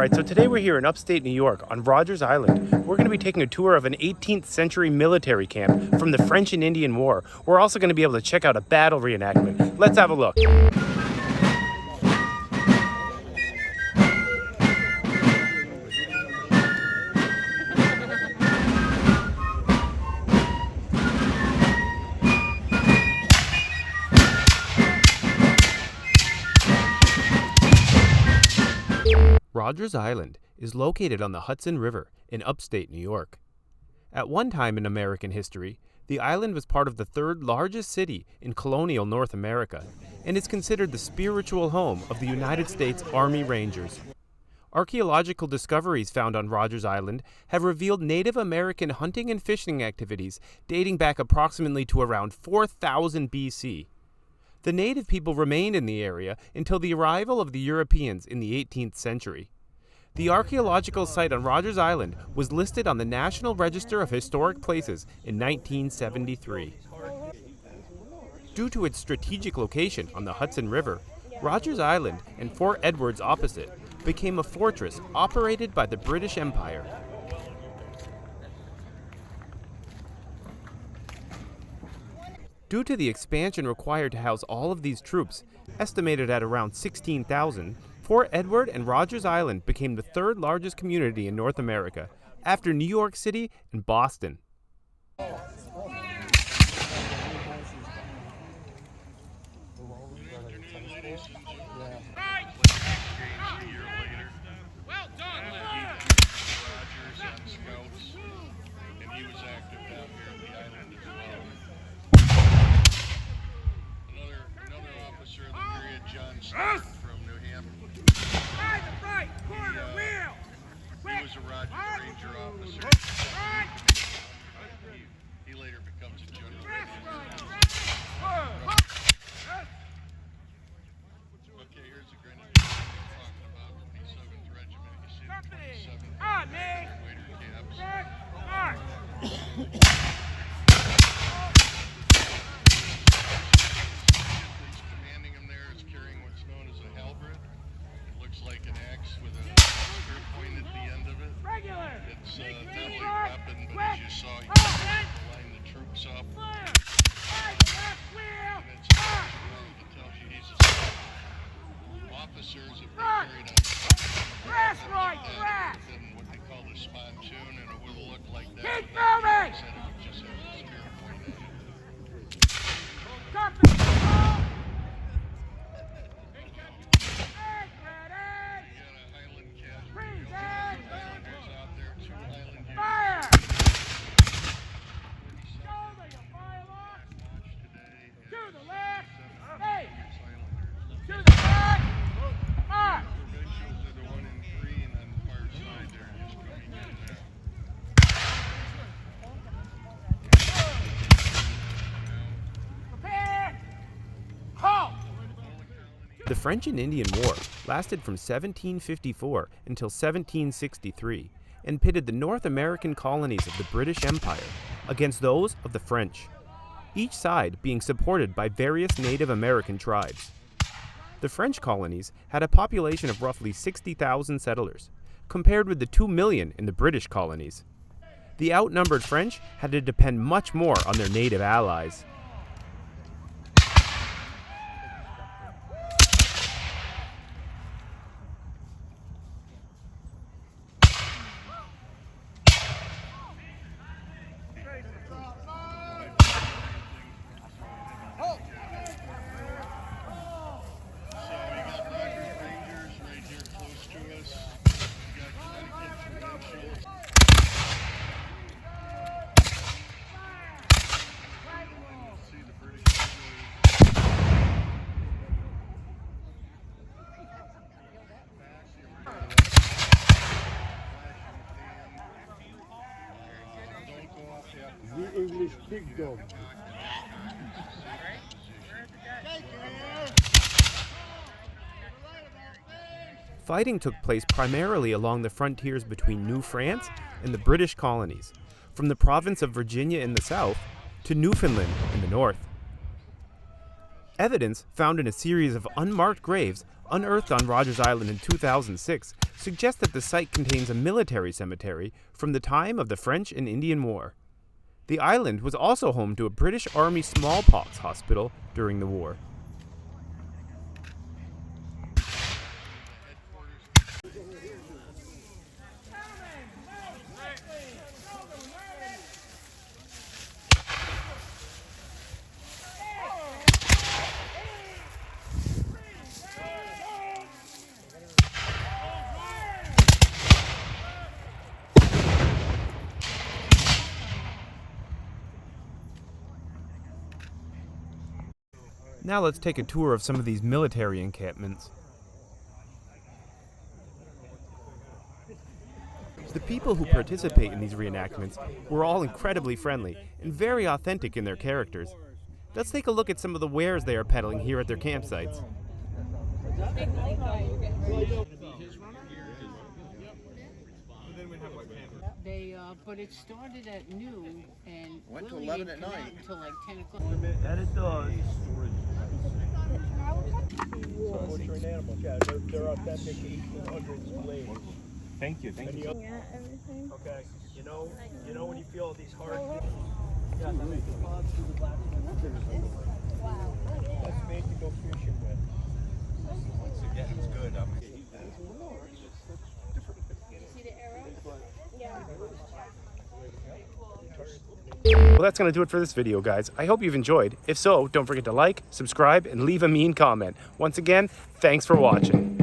Alright, so today we're here in upstate New York on Rogers Island. We're going to be taking a tour of an 18th century military camp from the French and Indian War. We're also going to be able to check out a battle reenactment. Let's have a look. Rogers Island is located on the Hudson River in upstate New York. At one time in American history, the island was part of the third largest city in colonial North America and is considered the spiritual home of the United States Army Rangers. Archaeological discoveries found on Rogers Island have revealed Native American hunting and fishing activities dating back approximately to around 4000 BC. The native people remained in the area until the arrival of the Europeans in the 18th century. The archaeological site on Rogers Island was listed on the National Register of Historic Places in 1973. Due to its strategic location on the Hudson River, Rogers Island and Fort Edwards opposite became a fortress operated by the British Empire. Due to the expansion required to house all of these troops, estimated at around 16,000, Fort Edward and Rogers Island became the third largest community in North America, after New York City and Boston. From New Hampshire. He was a Rogers Ranger officer. He later becomes a general. Okay, here's a grenadier talking about 27th Regiment. You see the 27th Waiter caps. Commanding him there is carrying what's known as a halberd. It looks like an axe with a spear point at the end of it. It's not only a weapon, but as you saw, you can line the troops up. And it's it tells you he's a soldier. Officers have been carried on what they call the spontoon, and it would have looked like that. Keep moving! It would just have a spear point in it. The French and Indian War lasted from 1754 until 1763 and pitted the North American colonies of the British Empire against those of the French, each side being supported by various Native American tribes. The French colonies had a population of roughly 60,000 settlers, compared with the 2 million in the British colonies. The outnumbered French had to depend much more on their native allies. The English big dog. Fighting took place primarily along the frontiers between New France and the British colonies, from the province of Virginia in the south to Newfoundland in the north. Evidence found in a series of unmarked graves unearthed on Rogers Island in 2006 suggests that the site contains a military cemetery from the time of the French and Indian War. The island was also home to a British Army smallpox hospital during the war. Now let's take a tour of some of these military encampments. The people who participate in these reenactments were all incredibly friendly and very authentic in their characters. Let's take a look at some of the wares they are peddling here at their campsites. But it started at noon and went to really 11 didn't at come out night. until like 10 o'clock. That it does. Butchering animals, yeah, they're authentic 1800s blades. Thank you. Thank you. Everything. Okay, you know when you feel these hard. Yeah, that makes it fun through the black. Wow. That's made to go fishing with. Yeah, it was good. See the arrow? Yeah. Well, that's going to do it for this video, guys. I hope you've enjoyed. If so, don't forget to like, subscribe, and leave a mean comment. Once again, thanks for watching.